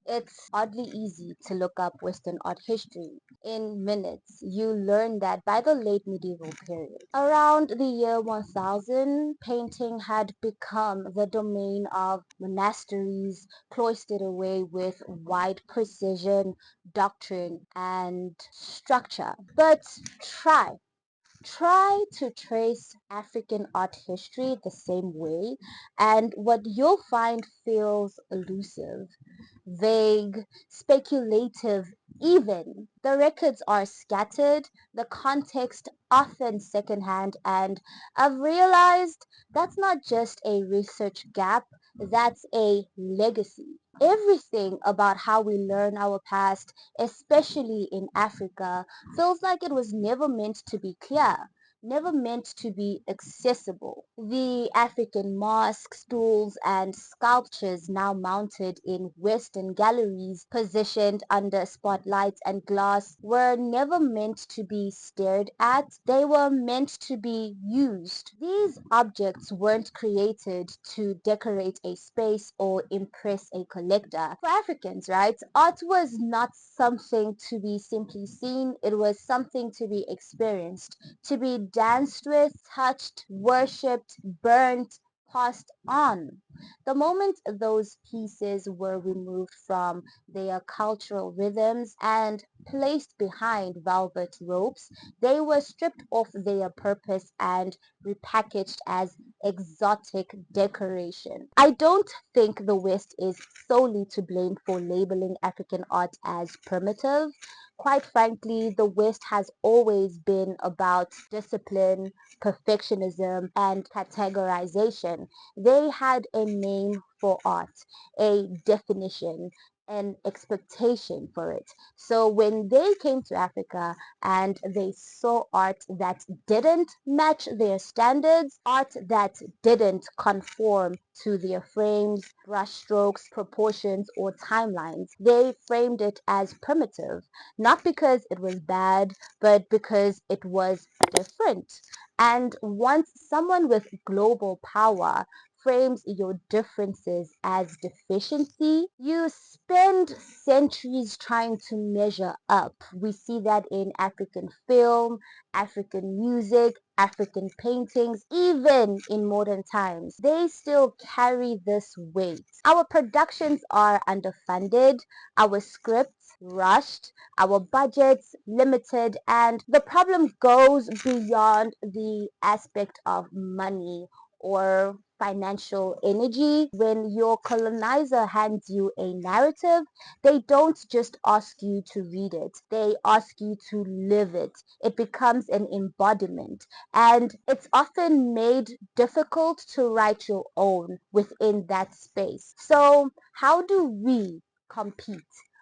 It's oddly easy to look up Western art history. In minutes, you learn that by the late medieval period, around the year 1000, painting had become the domain of monasteries, cloistered away with wide precision, doctrine, and structure. But try Try to trace African art history the same way, and what you'll find feels elusive, vague, speculative, even. The records are scattered, the context often secondhand, and I've realized that's not just a research gap, that's a legacy. Everything about how we learn our past, especially in Africa, feels like it was never meant to be clear, never meant to be accessible. The African mosques, stools, and sculptures now mounted in Western galleries, positioned under spotlights and glass, were never meant to be stared at. They were meant to be used. These objects weren't created to decorate a space or impress a collector. For Africans, right, art was not something to be simply seen, it was something to be experienced, to be danced with, touched, worshipped, burnt, passed on. The moment those pieces were removed from their cultural rhythms and placed behind velvet ropes, they were stripped of their purpose and repackaged as exotic decoration. I don't think the West is solely to blame for labeling African art as primitive. Quite frankly, the West has always been about discipline, perfectionism, and categorization. They had a name for art, a definition, an expectation for it. So when they came to Africa and they saw art that didn't match their standards, art that didn't conform to their frames, brushstrokes, proportions, or timelines, they framed it as primitive, not because it was bad, but because it was different. And once someone with global power frames your differences as deficiency, you spend centuries trying to measure up. We see that in African film, African music, African paintings, even in modern times. They still carry this weight. Our productions are underfunded, our scripts rushed, our budgets limited, and the problem goes beyond the aspect of money or financial energy. When your colonizer hands you a narrative, they don't just ask you to read it, they ask you to live it. It becomes an embodiment, and it's often made difficult to write your own within that space. So, how do we compete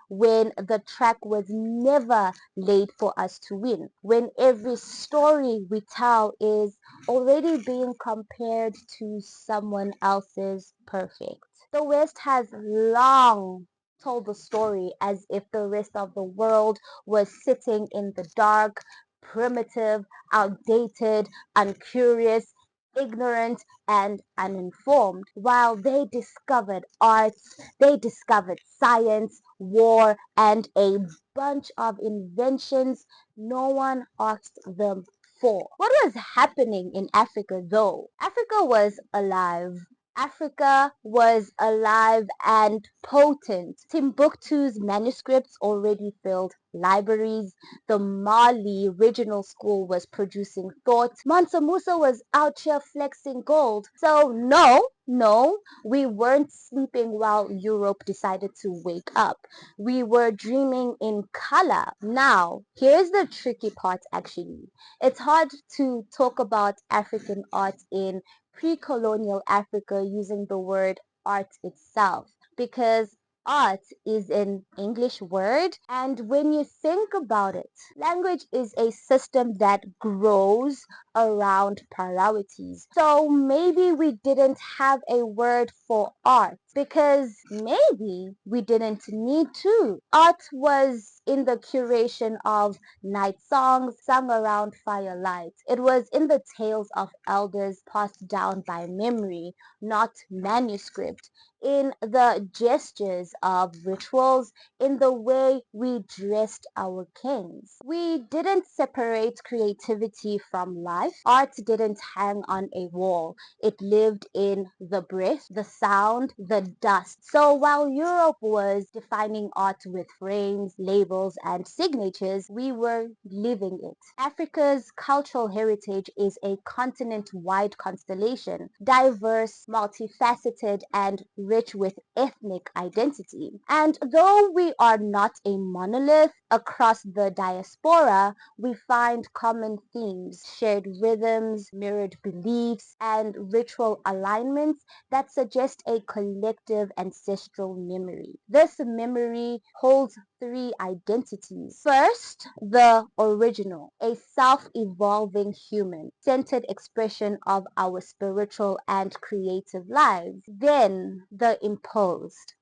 when the track was never laid for us to win, when every story we tell is already being compared to someone else's perfect? The West has long told the story as if the rest of the world was sitting in the dark, primitive, outdated, uncurious, ignorant, and uninformed, while they discovered arts, they discovered science, war, and a bunch of inventions no one asked them for. What was happening in Africa though? Africa was alive. Africa was alive and potent. Timbuktu's manuscripts already filled libraries. The Mali Regional School was producing thought. Mansa Musa was out here flexing gold. So no, we weren't sleeping while Europe decided to wake up. We were dreaming in color. Now, here's the tricky part actually. It's hard to talk about African art in pre-colonial Africa using the word art itself because art is an English word, and when you think about it, language is a system that grows around priorities. So maybe we didn't have a word for art because maybe we didn't need to. Art was in the curation of night songs sung around firelight. It was in the tales of elders passed down by memory, not manuscript, in the gestures of rituals, in the way we dressed our kings. We didn't separate creativity from life. Art didn't hang on a wall. It lived in the breath, the sound, the dust. So while Europe was defining art with frames, labels, and signatures, we were living it. Africa's cultural heritage is a continent-wide constellation, diverse, multifaceted, and rich with ethnic identity. And though we are not a monolith across the diaspora, we find common themes, shared rhythms, mirrored beliefs, and ritual alignments that suggest a collective ancestral memory. This memory holds three identities. First, the original, a self-evolving human, centered expression of our spiritual and creative lives. Then, the imposed,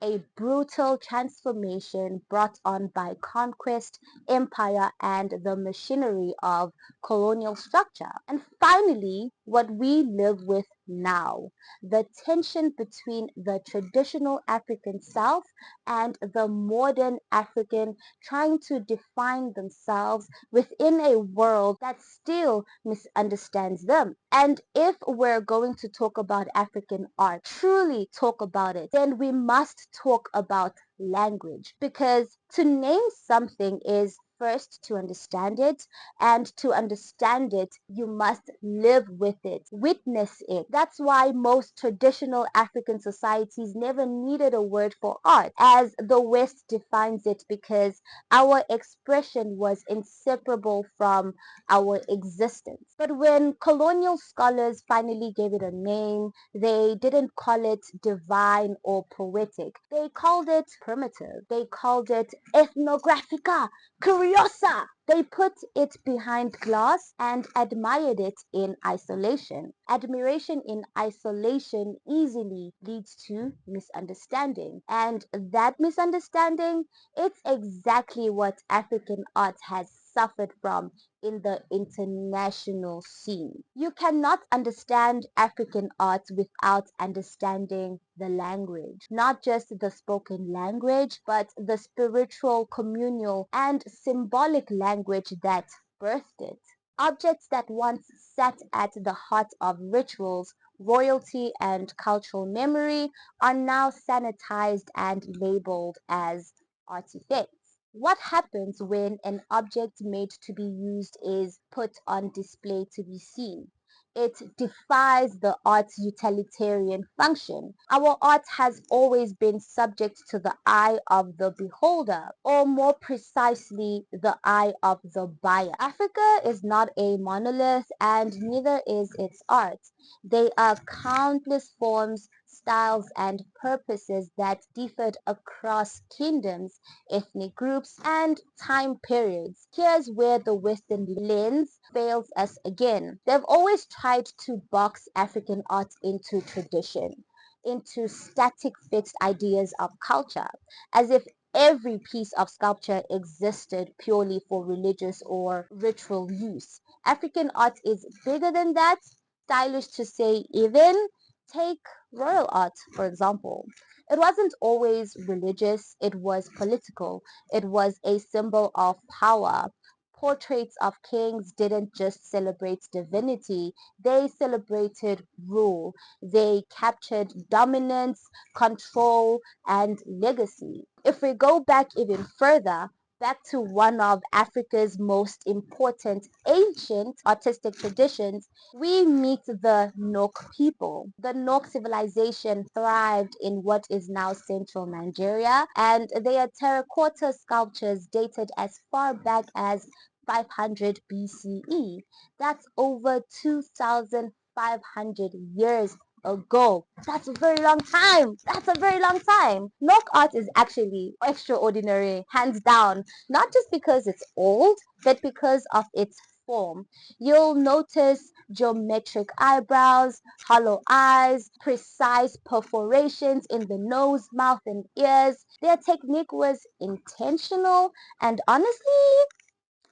a brutal transformation brought on by conquest, empire, and the machinery of colonial structure. And finally, what we live with now, the tension between the traditional African self and the modern African trying to define themselves within a world that still misunderstands them. And if we're going to talk about African art, truly talk about it, then we must talk about language. Because to name something is first to understand it, and to understand it, you must live with it, witness it. That's why most traditional African societies never needed a word for art, as the West defines it, because our expression was inseparable from our existence. But when colonial scholars finally gave it a name, they didn't call it divine or poetic. They called it primitive. They called it ethnographica, curiosa. They put it behind glass and admired it in isolation. Admiration in isolation easily leads to misunderstanding. And that misunderstanding, it's exactly what African art has suffered from in the international scene. You cannot understand African art without understanding the language, not just the spoken language, but the spiritual, communal, and symbolic language that birthed it. Objects that once sat at the heart of rituals, royalty, and cultural memory are now sanitized and labeled as artifacts. What happens when an object made to be used is put on display to be seen? It defies the art's utilitarian function. Our art has always been subject to the eye of the beholder, or more precisely, the eye of the buyer. Africa is not a monolith, and neither is its art. They are countless forms, styles, and purposes that differed across kingdoms, ethnic groups, and time periods. Here's where the Western lens fails us again. They've always tried to box African art into tradition, into static fixed ideas of culture, as if every piece of sculpture existed purely for religious or ritual use. African art is bigger than that, stylish to say even. Take royal art, for example. It wasn't always religious, it was political. It was a symbol of power. Portraits of kings didn't just celebrate divinity, they celebrated rule. They captured dominance, control, and legacy. If we go back even further, back to one of Africa's most important ancient artistic traditions, we meet the Nok people. The Nok civilization thrived in what is now central Nigeria, and they are terracotta sculptures dated as far back as 500 BCE. That's over 2,500 years ago. That's a very long time. That's a very long time. Nok art is actually extraordinary, hands down, not just because it's old, but because of its form. You'll notice geometric eyebrows, hollow eyes, precise perforations in the nose, mouth, and ears. Their technique was intentional and honestly,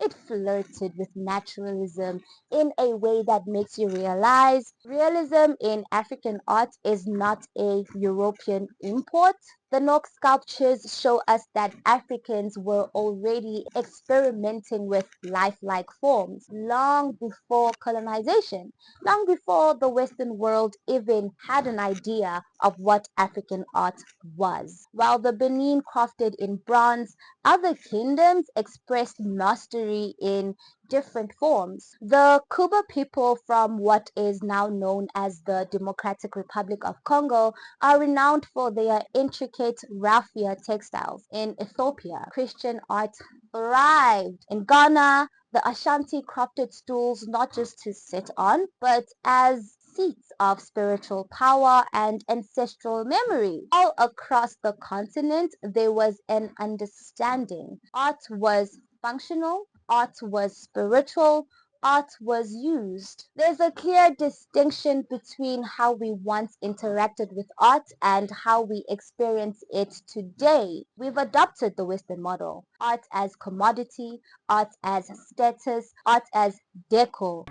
it flirted with naturalism in a way that makes you realize realism in African art is not a European import. The Nok sculptures show us that Africans were already experimenting with lifelike forms long before colonization, long before the Western world even had an idea of what African art was. While the Benin crafted in bronze, other kingdoms expressed mastery in different forms. The Kuba people from what is now known as the Democratic Republic of Congo are renowned for their intricate raffia textiles. In Ethiopia, Christian art thrived. In Ghana, the Ashanti crafted stools not just to sit on, but as seats of spiritual power and ancestral memory. All across the continent, there was an understanding. Art was functional, art was spiritual, art was used. There's a clear distinction between how we once interacted with art and how we experience it today. We've adopted the Western model. Art as commodity, art as status, art as deco.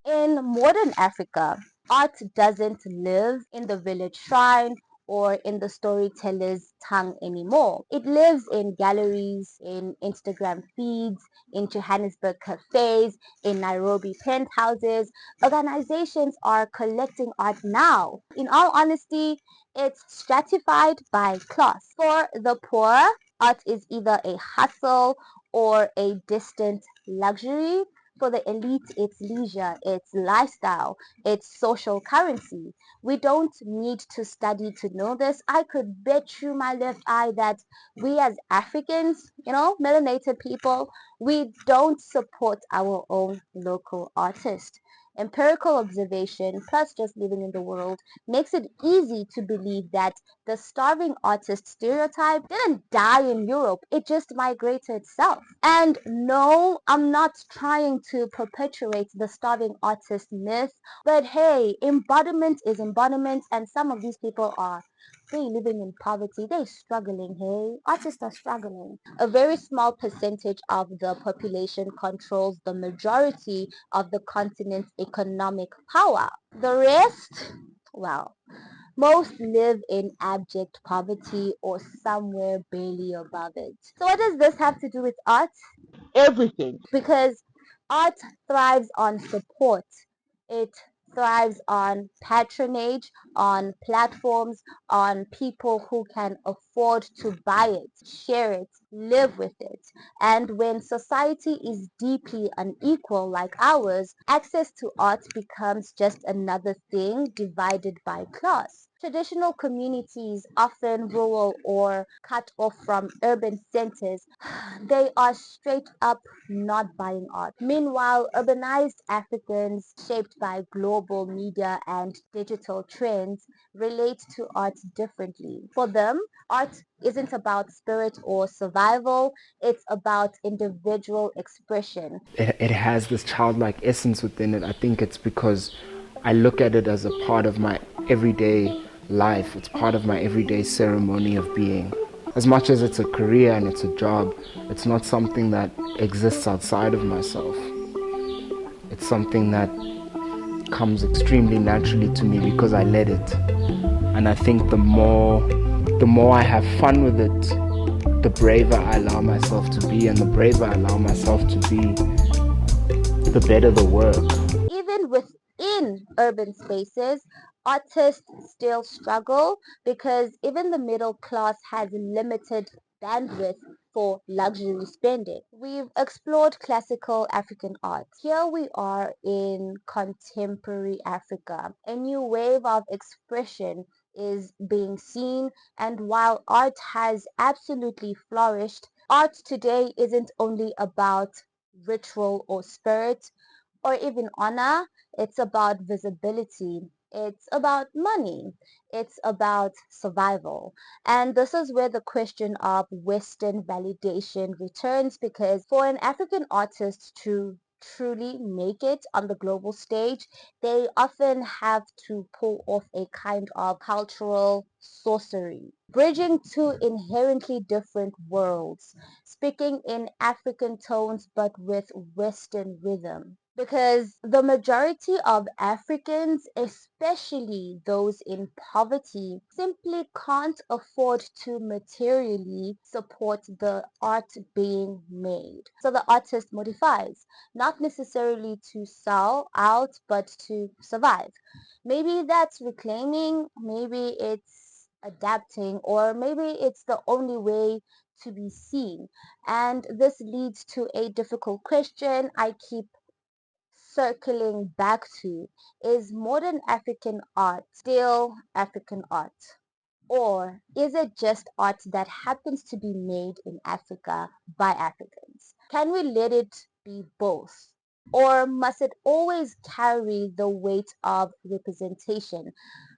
In modern Africa, art doesn't live in the village shrine or in the storyteller's tongue anymore. It lives in galleries, in Instagram feeds, in Johannesburg cafes, in Nairobi penthouses. Organizations are collecting art now. In all honesty, it's stratified by class. For the poor, art is either a hustle or a distant luxury. For the elite, it's leisure, it's lifestyle, it's social currency. We don't need to study to know this. I could bet you my left eye that we as Africans, melanated people, we don't support our own local artists. Empirical observation plus just living in the world makes it easy to believe that the starving artist stereotype didn't die in Europe, it just migrated south. And no, I'm not trying to perpetuate the starving artist myth, but hey, embodiment is embodiment, and some of these people are they living in poverty, they struggling, hey? Artists are struggling. A very small percentage of the population controls the majority of the continent's economic power. The rest, well, most live in abject poverty or somewhere barely above it. So what does this have to do with art? Everything. Because art thrives on support. It thrives on patronage, on platforms, on people who can afford to buy it, share it, live with it. And when society is deeply unequal like ours, access to art becomes just another thing divided by class. Traditional communities, often rural or cut off from urban centers, they are straight up not buying art. Meanwhile, urbanized Africans, shaped by global media and digital trends, relate to art differently. For them, art isn't about spirit or survival, it's about individual expression. It has this childlike essence within it. I think it's because I look at it as a part of my everyday life. It's part of my everyday ceremony of being. As much as it's a career and it's a job, it's not something that exists outside of myself. It's something that comes extremely naturally to me because I let it. And I think the more I have fun with it, the braver I allow myself to be, and the braver I allow myself to be, the better the work. Even within urban spaces, artists still struggle because even the middle class has limited bandwidth for luxury spending. We've explored classical African art. Here we are in contemporary Africa. A new wave of expression is being seen, and while art has absolutely flourished, art today isn't only about ritual or spirit or even honor, it's about visibility. It's about money. It's about survival. And this is where the question of Western validation returns, because for an African artist to truly make it on the global stage, they often have to pull off a kind of cultural sorcery, bridging two inherently different worlds, speaking in African tones but with Western rhythm. Because the majority of Africans, especially those in poverty, simply can't afford to materially support the art being made. So the artist modifies, not necessarily to sell out, but to survive. Maybe that's reclaiming, maybe it's adapting, or maybe it's the only way to be seen. And this leads to a difficult question I keep circling back to: is modern African art still African art? Or is it just art that happens to be made in Africa by Africans? Can we let it be both? Or must it always carry the weight of representation?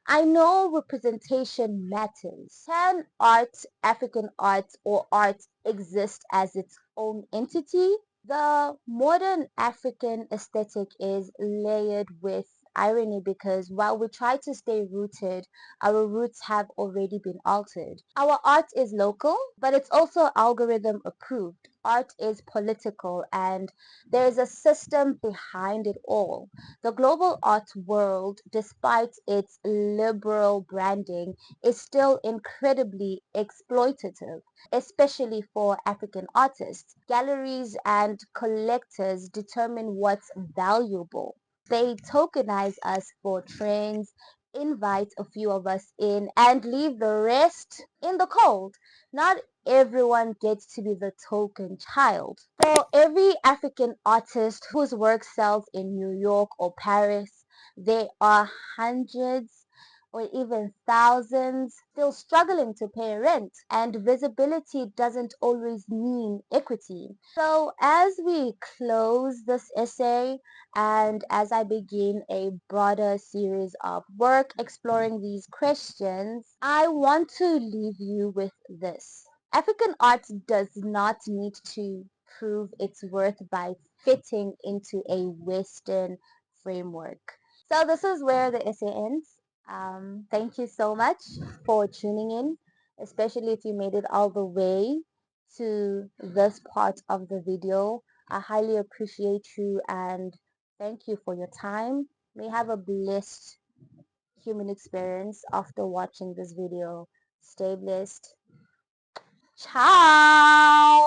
I know representation matters. Can art, African art, or art exist as its own entity? The modern African aesthetic is layered with irony, because while we try to stay rooted, our roots have already been altered. Our art is local, but it's also algorithm approved. Art is political, and there's a system behind it all. The global art world, despite its liberal branding, is still incredibly exploitative, especially for African artists. Galleries and collectors determine what's valuable. They tokenize us for trends, invite a few of us in, and leave the rest in the cold. Not everyone gets to be the token child. For every African artist whose work sells in New York or Paris, there are hundreds or even thousands still struggling to pay rent. And visibility doesn't always mean equity. So, as we close this essay, and as I begin a broader series of work exploring these questions, I want to leave you with this. African art does not need to prove its worth by fitting into a Western framework. So this is where the essay ends. Thank you so much for tuning in, especially if you made it all the way to this part of the video. I highly appreciate you and thank you for your time. May have a blessed human experience after watching this video. Stay blessed. Ciao!